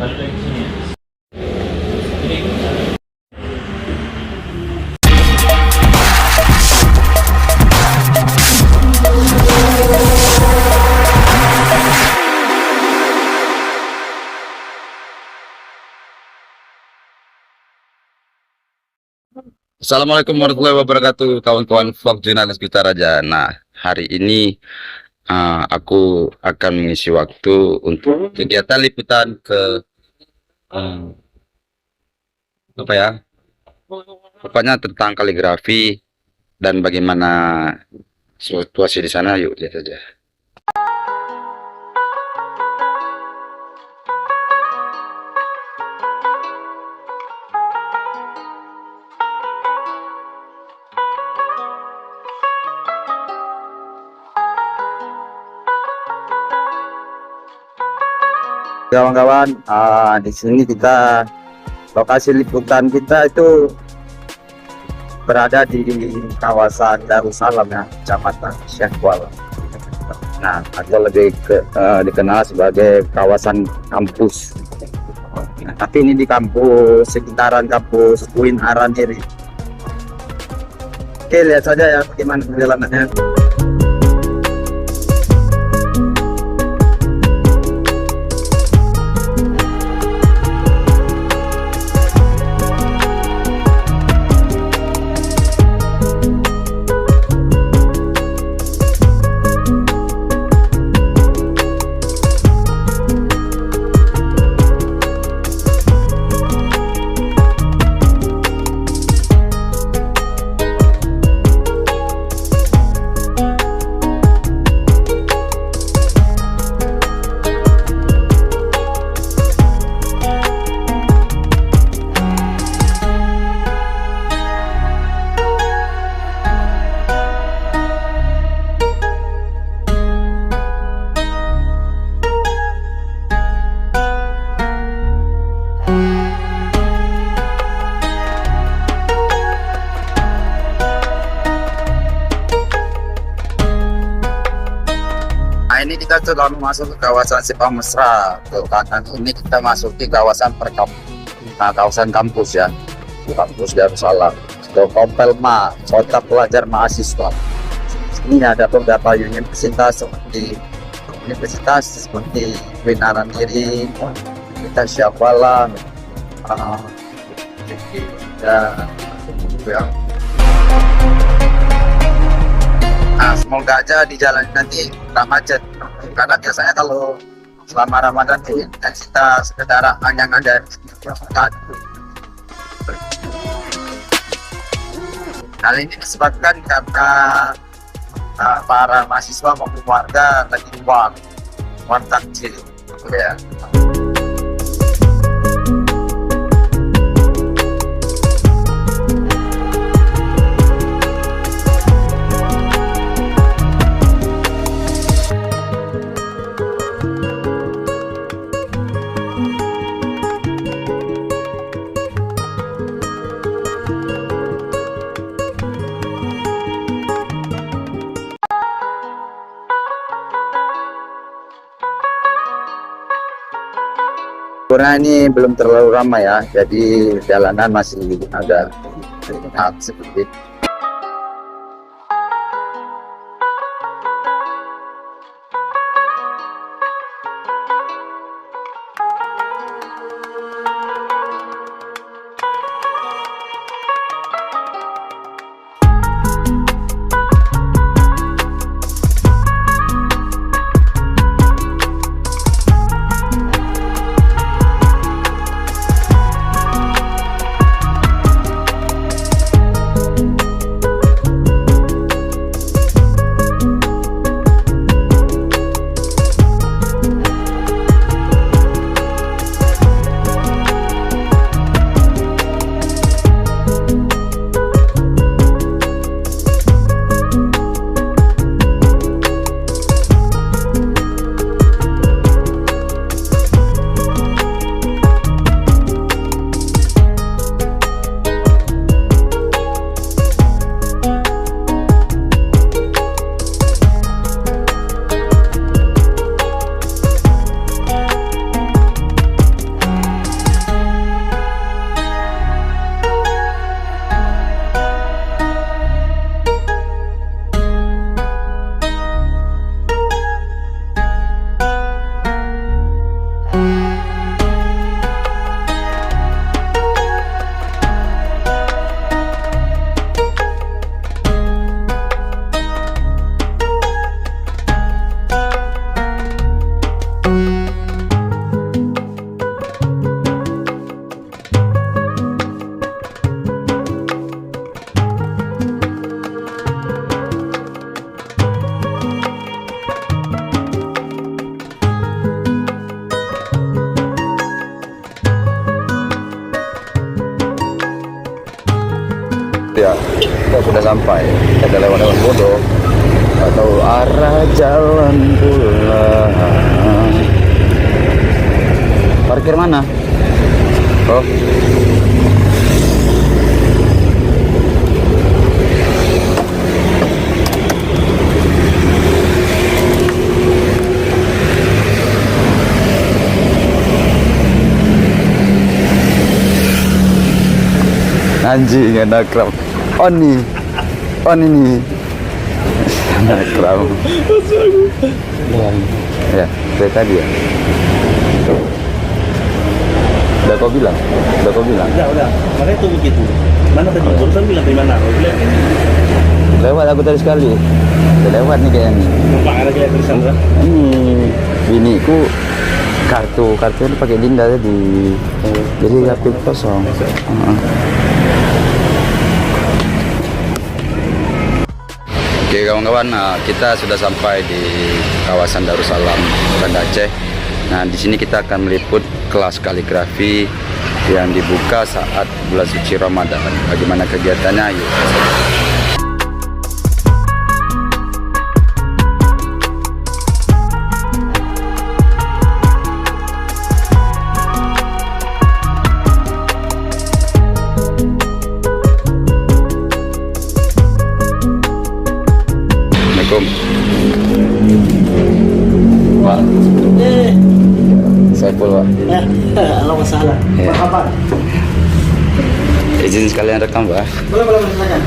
balik lagi ke sini ya. Ini Assalamualaikum warahmatullahi wabarakatuh, kawan-kawan vlog jurnalis Kita Raja. Nah, hari ini aku akan mengisi waktu untuk kegiatan liputan ke apa ya? Pokoknya tentang kaligrafi dan bagaimana situasi di sana. Yuk lihat aja. Kawan-kawan, di sini kita lokasi liputan kita itu berada di kawasan Darussalam ya, Kecamatan Syahwal. Nah, atau lebih dikenal sebagai kawasan kampus. Nah, tapi ini di kampus sekitaran kampus UIN Araniri. Oke, lihat saja ya bagaimana perjalanannya. Ini kita sudah masuk ke kawasan Simpang Mesra. Tuh, kanan ini kita masuk di kawasan kawasan kampus ya, kampus Darussalam. Itu Kompelma, kota pelajar mahasiswa. Ini ada beberapa universitas seperti UIN Araniri, kita Syahwal, ya. Nah, semoga aja di jalan nanti nggak macet, karena biasanya kalau selama Ramadan ini intensitas kendaraan yang ada hal ini disebabkan karena para mahasiswa maupun warga lagi uang takjil ya. Karena ini belum terlalu ramai ya, jadi jalanan masih agak seperti itu. ya, kita sudah sampai. Kita lewat-lewat bodoh atau arah jalan pulang. Parkir mana? Oh. Anjing, anak kram. Oni nih. Anak kram. Ya, dari tadi ya. Udah kau bilang? Udah. Makanya itu begitu. Mana tadi? Barusan bilang di mana? Kau bilang ini. Lewat aku tadi sekali. Udah lewat nih kayaknya. Nampak ada kayak tulisan kan? Ini biniku kartu ini pakai Dinda tadi. Jadi kartu kosong. Oke kawan-kawan, kita sudah sampai di kawasan Darussalam, Banda Aceh. Nah, di sini kita akan meliput kelas kaligrafi yang dibuka saat bulan suci Ramadan. Bagaimana kegiatannya? Yuk. Pak, Saiful Pak. Halo masalah. Ya. Apa? Izin sekalian rekam Pak. Boleh silakan.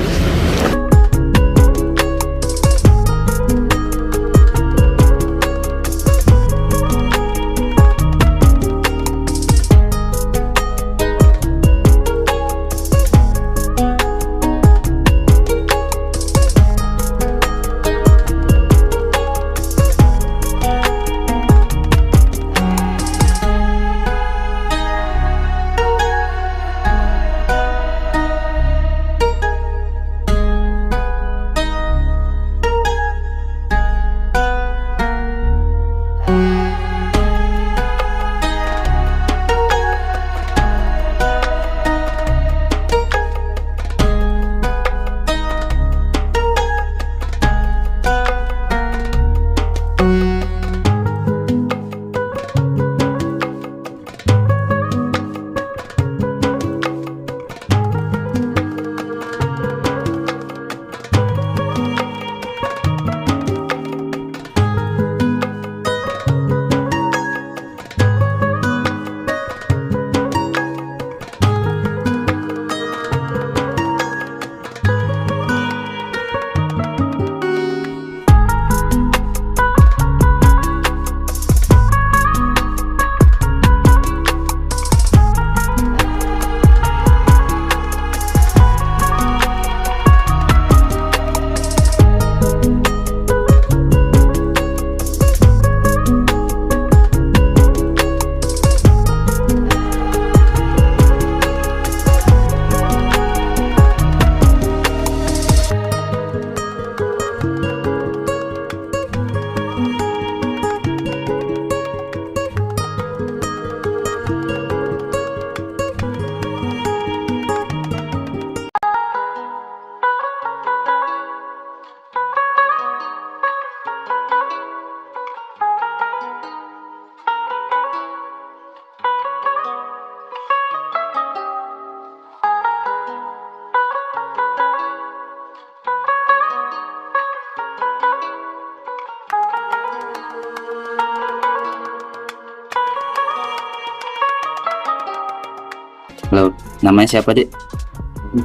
Halo, namanya siapa Dek?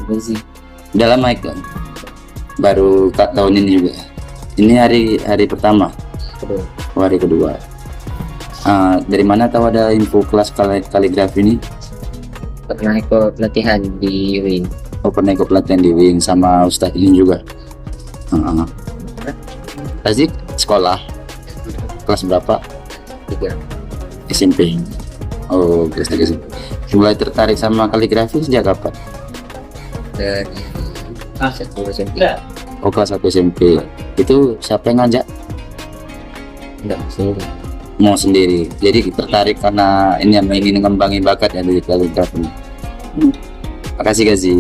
Bezi. Udah lama ikut? Baru tahun ini juga. Ini hari pertama. Kedua. Oh, hari kedua. Dari mana tahu ada info kelas kaligrafi ini? Pernah ikut pelatihan di Wing. Oh, pernah ikut pelatihan di Wing sama Ustadz ini juga. Tazik sekolah kelas berapa? 3. SMP. Oh, kelas 3 SMP. Mulai tertarik sama kaligrafi sejak kapan? Dari 1 SMP. Oh, kelas 1 SMP. Itu siapa yang ngajak? Enggak, sendiri. Mau sendiri. Jadi tertarik karena ini yang ingin mengembangin bakat ya dari kaligrafi. Makasih Gazi.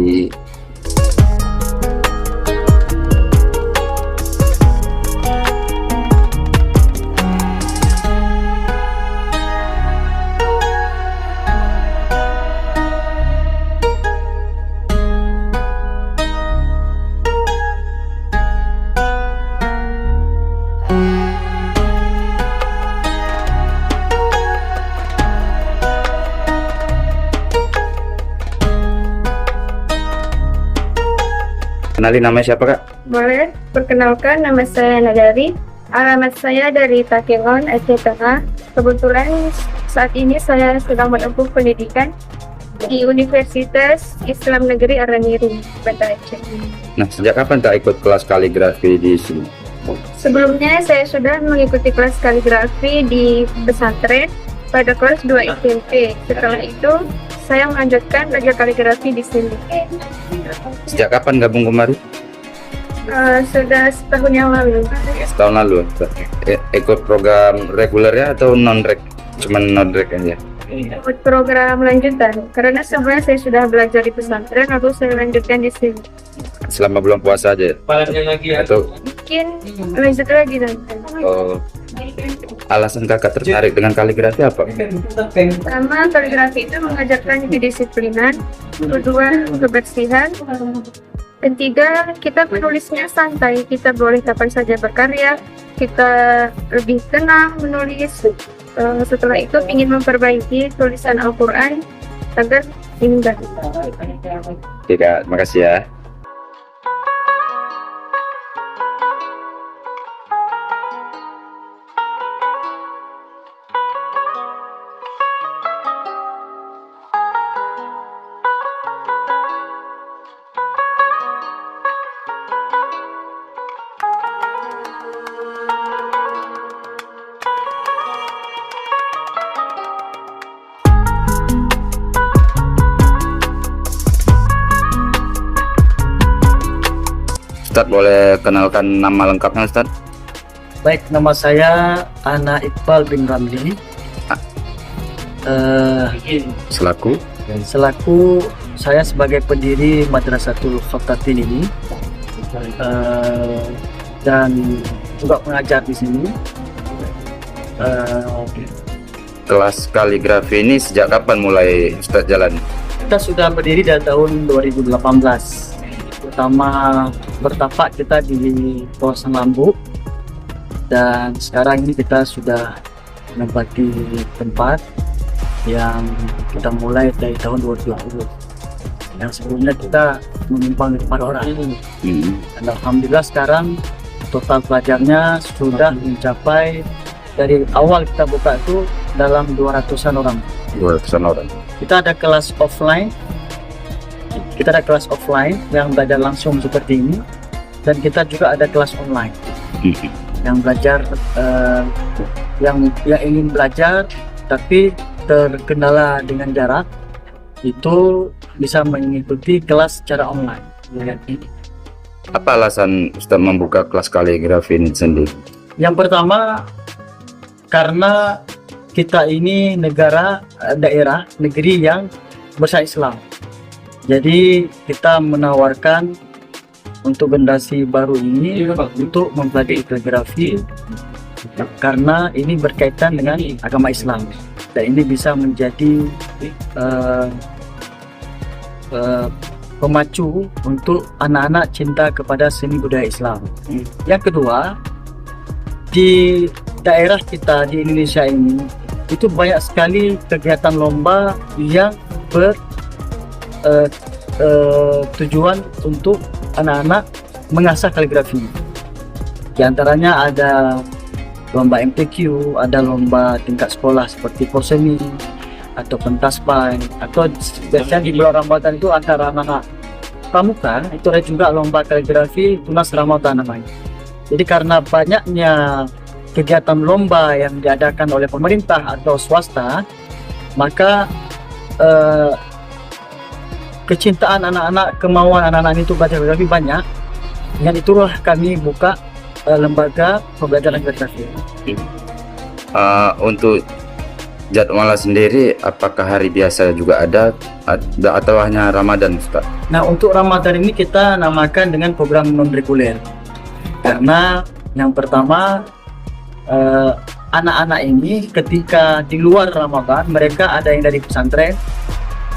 Kenali namanya siapa Kak? Boleh, perkenalkan nama saya Nadari. Alamat saya dari Takengon, Aceh Tengah. Kebetulan saat ini saya sedang menempuh pendidikan di Universitas Islam Negeri Araniri, Banda Aceh. Nah, sejak kapan Kak ikut kelas kaligrafi di sini? Sebelumnya saya sudah mengikuti kelas kaligrafi di pesantren pada kelas 2 SMP. Setelah itu saya melanjutkan belajar kaligrafi di sini. Sejak kapan gabung kemari? Sudah setahun yang lalu. Setahun lalu. Ikut program regulernya atau non-reg? Cuman non-reg aja? Ikut program lanjutan, karena sebelumnya saya sudah belajar di pesantren, lalu saya lanjutkan di sini. Selama bulan puasa aja? Atau Mungkin lanjut lagi nanti. alasan kakak tertarik dengan kaligrafi apa? Pertama, kaligrafi itu mengajarkan kedisiplinan. Kedua, kebersihan. Ketiga, kita menulisnya santai. Kita boleh kapan saja berkarya. Kita lebih tenang menulis. Setelah itu ingin memperbaiki tulisan Al-Quran agar indah. Oke Kak, terima kasih ya. Ustadz, boleh kenalkan nama lengkapnya Ustadz? Baik, nama saya Ana Iqbal bin Ramli. Selaku? Selaku saya sebagai pendiri Madrasatul Khatatin ini dan juga mengajar di sini. Kelas kaligrafi ini sejak kapan mulai Ustadz jalan? Kita sudah berdiri dari tahun 2018. Pertama bertapak kita di kawasan Lambu, dan sekarang ini kita sudah menempati tempat yang kita mulai dari tahun 2020. Yang sebelumnya kita menumpang 4 orang. Dan alhamdulillah sekarang total pelajarnya sudah mencapai, dari awal kita buka itu dalam 200-an orang. 200-an orang. Kita ada kelas offline. Kita ada kelas offline yang belajar langsung seperti ini, dan kita juga ada kelas online yang belajar yang ingin belajar tapi terkendala dengan jarak, itu bisa mengikuti kelas secara online. Apa alasan Ustadz membuka kelas kaligrafi ini sendiri? Yang pertama, karena kita ini negeri yang bersyariat Islam. Jadi kita menawarkan untuk generasi baru ini untuk mempelajari kaligrafi karena ini berkaitan dengan agama Islam, dan ini bisa menjadi pemacu untuk anak-anak cinta kepada seni budaya Islam. Yang kedua, di daerah kita di Indonesia ini itu banyak sekali kegiatan lomba yang tujuan untuk anak-anak mengasah kaligrafi. Di antaranya ada lomba MTQ, ada lomba tingkat sekolah seperti poseni atau pentaspai, atau biasanya di bulan Ramadan itu antara anak-anak pramuka itu ada juga lomba kaligrafi tunas Ramadan namanya. Jadi karena banyaknya kegiatan lomba yang diadakan oleh pemerintah atau swasta, maka kecintaan anak-anak, kemauan anak-anak itu belajar kaligrafi banyak. Dengan itulah kami buka lembaga pembelajaran kaligrafi. Untuk jadwalnya sendiri, apakah hari biasa juga ada atau hanya Ramadan, Ustaz? Nah, untuk Ramadan ini kita namakan dengan program non reguler, karena yang pertama anak-anak ini ketika di luar Ramadan mereka ada yang dari pesantren,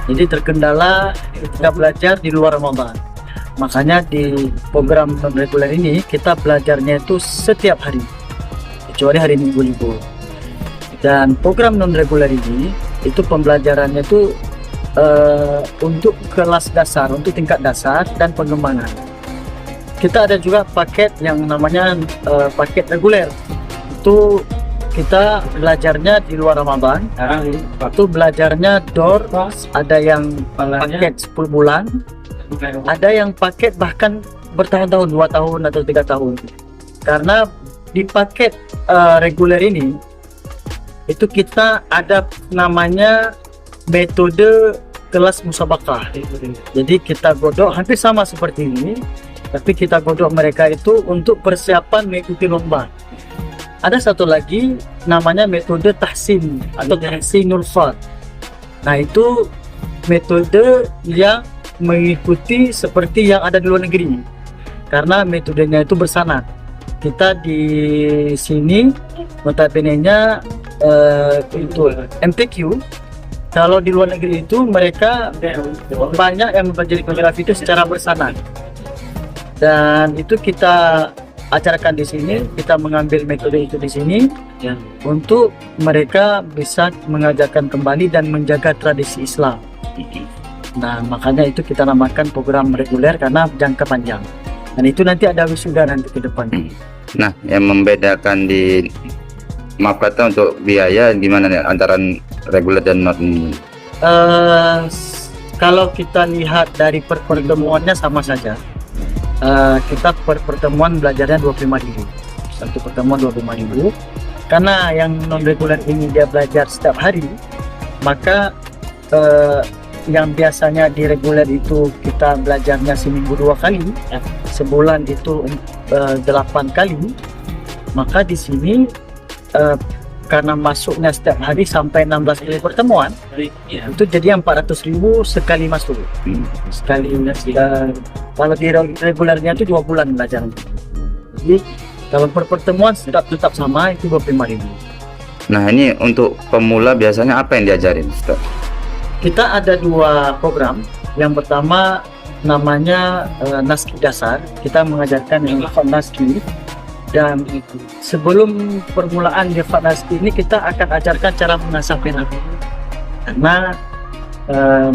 jadi terkendala ketika belajar di luar Ramadan. Makanya di program non reguler ini kita belajarnya itu setiap hari, kecuali hari Minggu libur. Dan program non reguler ini itu pembelajarannya itu untuk kelas dasar, untuk tingkat dasar dan pengembangan. kita ada juga paket yang namanya paket reguler. Itu kita belajarnya di luar Ramadan. Itu belajarnya door, ada yang paket 10 bulan, ada yang paket bahkan bertahun-tahun, 2 tahun atau 3 tahun. Karena di paket reguler ini itu kita ada namanya metode kelas musabakah. Jadi kita godok hampir sama seperti ini, tapi kita godok mereka itu untuk persiapan mengikuti lomba. Ada satu lagi namanya metode tahsin atau tahsinul fard. Nah, itu metode yang mengikuti seperti yang ada di luar negeri, karena metodenya itu bersanad. Kita di sini notabene-nya itu MTQ. Kalau di luar negeri itu mereka banyak yang mempelajari koreografi itu secara bersanad, dan itu kita ajarkan di sini. Kita mengambil metode itu di sini untuk mereka bisa mengajarkan kembali dan menjaga tradisi Islam. Nah, makanya itu kita namakan program reguler karena jangka panjang, dan itu nanti ada wisuda nanti ke depan. Nah, yang membedakan di maaf kata untuk biaya gimana nih antara reguler dan non? Kalau kita lihat dari pertemuannya sama saja. Kita per pertemuan belajarnya 25.000. Satu pertemuan 25.000. Karena yang non reguler ini dia belajar setiap hari, maka yang biasanya di reguler itu kita belajarnya seminggu 2 kali, sebulan itu 8 kali, maka di sini karena masuknya setiap hari sampai 16 kali pertemuan, itu jadi 400.000 sekali masuk. Sekali kalau di regulernya itu 2 bulan belajar. Jadi kalau per pertemuan tetap sama, itu 25.000. Nah, ini untuk pemula biasanya apa yang diajarin, Ustaz? Kita ada 2 program. Yang pertama namanya naski dasar. Kita mengajarkan yang naski. Dan sebelum permulaan di naski ini kita akan ajarkan cara mengasah pena. Karena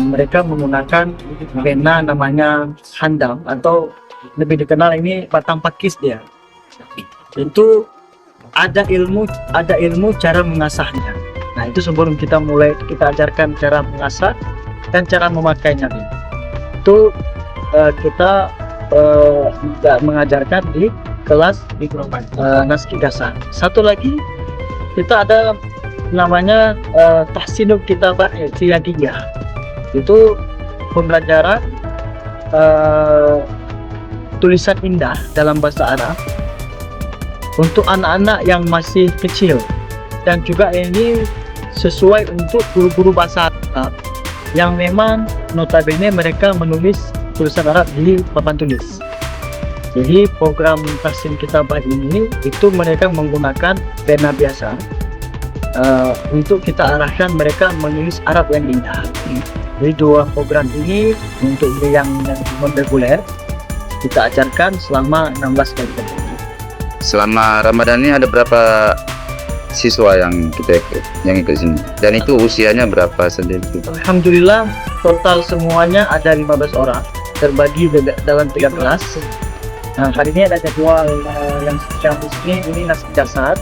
mereka menggunakan pena namanya handam, atau lebih dikenal ini batang pakis dia. Itu ada ilmu cara mengasahnya. Nah, itu sebelum kita mulai kita ajarkan cara mengasah dan cara memakainya. Itu kita mengajarkan di kelas di naski dasar. Satu lagi kita ada namanya tahsinul kitabah yang 3. Itu pembelajaran tulisan indah dalam bahasa Arab untuk anak-anak yang masih kecil, dan juga ini sesuai untuk guru-guru bahasa Arab yang memang notabene mereka menulis tulisan Arab di papan tulis. Jadi program tahsin kitabah ini itu mereka menggunakan pena biasa untuk kita arahkan mereka menulis Arab yang indah. Jadi 2 program ini untuk yang non-reguler kita ajarkan selama 16 kali. Selama Ramadan ini ada berapa siswa yang ikut sini? Dan itu usianya berapa sendiri? Alhamdulillah total semuanya ada 15 orang terbagi dalam 3 kelas. Nah, hari ini ada jadwal yang di sini ini naski dasar,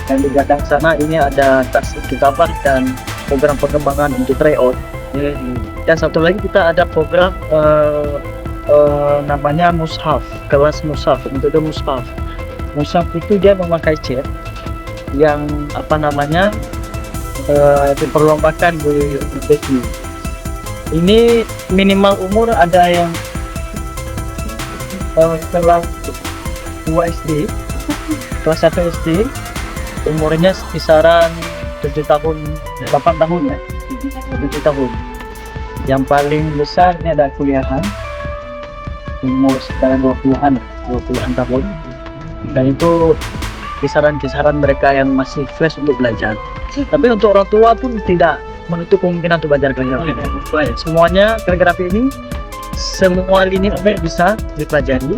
dan di belakang sana ini ada tahsin kitabah dan program pengembangan untuk tryout. Dan satu lagi kita ada program namanya mushaf, kelas mushaf, metode mushaf. Mushaf itu dia memakai cat yang diperlombakan di UPT. Ini minimal umur ada yang kelas 2 SD, kelas 1 SD, umurnya kisaran 7 tahun, 8 tahun ya, 7 tahun. Yang paling besar ini ada kuliahan, umur sekitar 20-an tahun, dan itu kisaran-kisaran mereka yang masih fresh untuk belajar. Tapi untuk orang tua pun tidak menutup kemungkinan untuk belajar koreografi. Semuanya koreografi ini semua lini bisa dipelajari,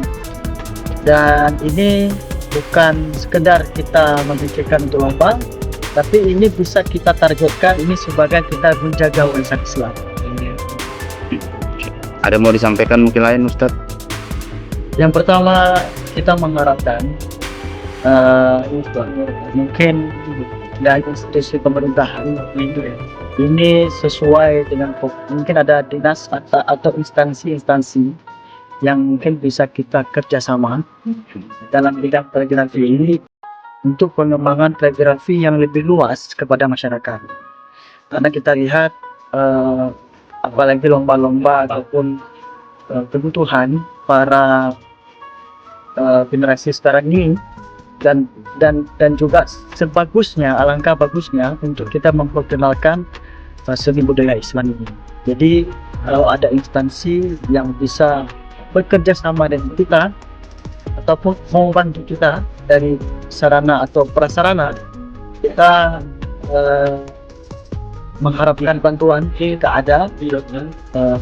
dan ini bukan sekedar kita memikirkan untuk lomba, tapi ini bisa kita targetkan ini sebagai kita menjaga warisan Islam. Ada mau disampaikan mungkin lain, Ustadz? Yang pertama kita mengharapkan mungkin dari institusi pemerintahan ini sesuai dengan mungkin ada dinas atau instansi-instansi yang mungkin bisa kita kerjasama dalam bidang telegrafi ini untuk pengembangan telegrafi yang lebih luas kepada masyarakat. Karena kita lihat apalagi lomba-lomba ataupun kebutuhan para generasi sekarang ini dan juga sebagusnya, alangkah bagusnya untuk kita memperkenalkan seni budaya Islam ini. Jadi kalau ada instansi yang bisa bekerja sama dengan kita ataupun mau bantu kita dari sarana atau prasarana, kita mengharapkan bantuan kita ada,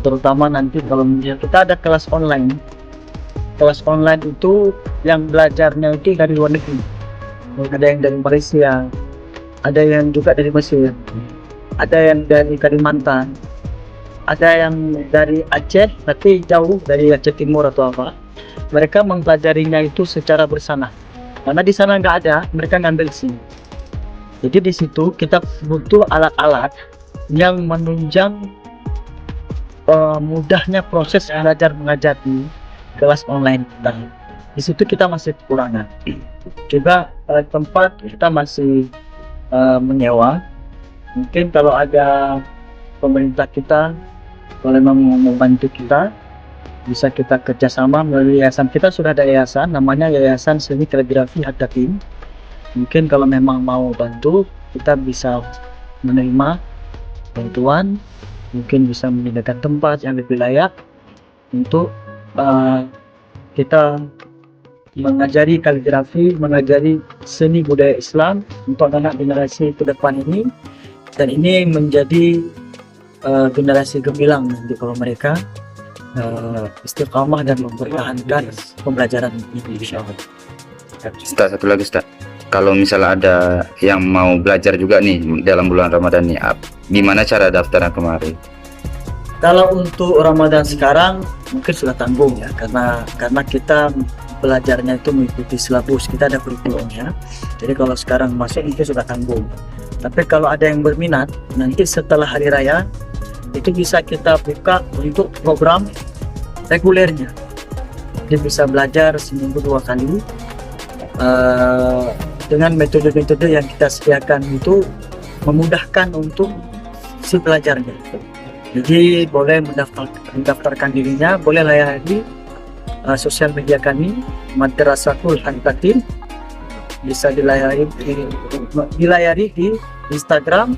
terutama nanti kalau kita ada kelas online. Kelas online itu yang belajarnya itu dari luar negeri, ada yang dari Malaysia, ada yang juga dari Mesir, ada yang dari Kalimantan, ada yang dari Aceh tapi jauh dari Aceh Timur atau apa. Mereka mempelajarinya itu secara bersama, karena di sana nggak ada, mereka ngambil sini. Jadi di situ kita butuh alat-alat yang menunjang mudahnya proses belajar mengajar di kelas online. Di situ kita masih kekurangan. Juga tempat kita masih menyewa. Mungkin kalau ada pemerintah kita boleh membantu kita, bisa kita kerjasama melalui yayasan. Kita sudah ada yayasan, namanya Yayasan Seni Kaligrafi Haddafin. Mungkin kalau memang mau bantu, kita bisa menerima bantuan, mungkin bisa menyediakan tempat yang lebih layak untuk kita mengajari kaligrafi, mengajari seni budaya Islam untuk anak generasi ke depan ini, dan ini menjadi generasi gemilang nanti kalau mereka istiqamah dan mempertahankan pembelajaran ini, insyaallah. Ustaz, satu lagi Ustaz, kalau misalnya ada yang mau belajar juga nih dalam bulan Ramadan nih, gimana cara daftarnya kemarin? Kalau untuk Ramadan sekarang mungkin sudah tanggung ya, karena kita belajarnya itu mengikuti silabus, kita ada kurikulumnya. Jadi kalau sekarang masuk mungkin sudah tanggung. Tapi kalau ada yang berminat, nanti setelah hari raya itu bisa kita buka untuk program regulernya. Jadi bisa belajar seminggu 2 kali dengan metode-metode yang kita sediakan itu memudahkan untuk si pelajarnya. Jadi boleh mendaftarkan dirinya, boleh layari sosial media kami, Madrasatul Haddafin, bisa dilayari di Instagram,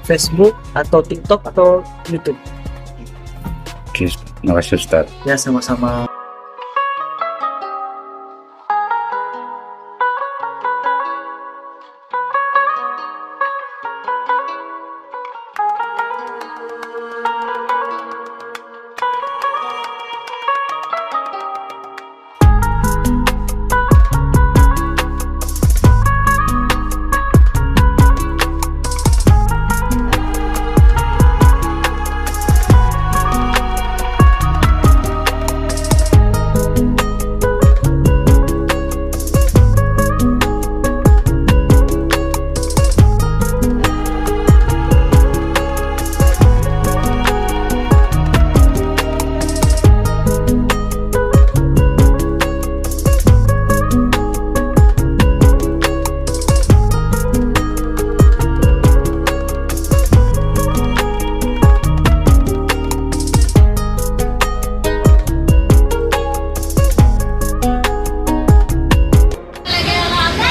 Facebook, atau TikTok, atau YouTube. Oke, terima kasih Ustaz. Ya, sama-sama.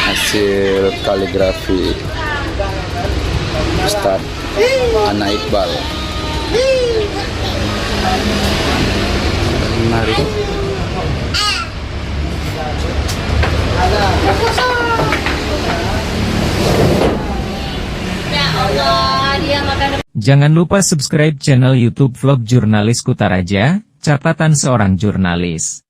Hasil kaligrafi Ustaz Ana Iqbal. Menarik. Jangan lupa subscribe channel YouTube Vlog Jurnalis Kutaraja, catatan seorang jurnalis.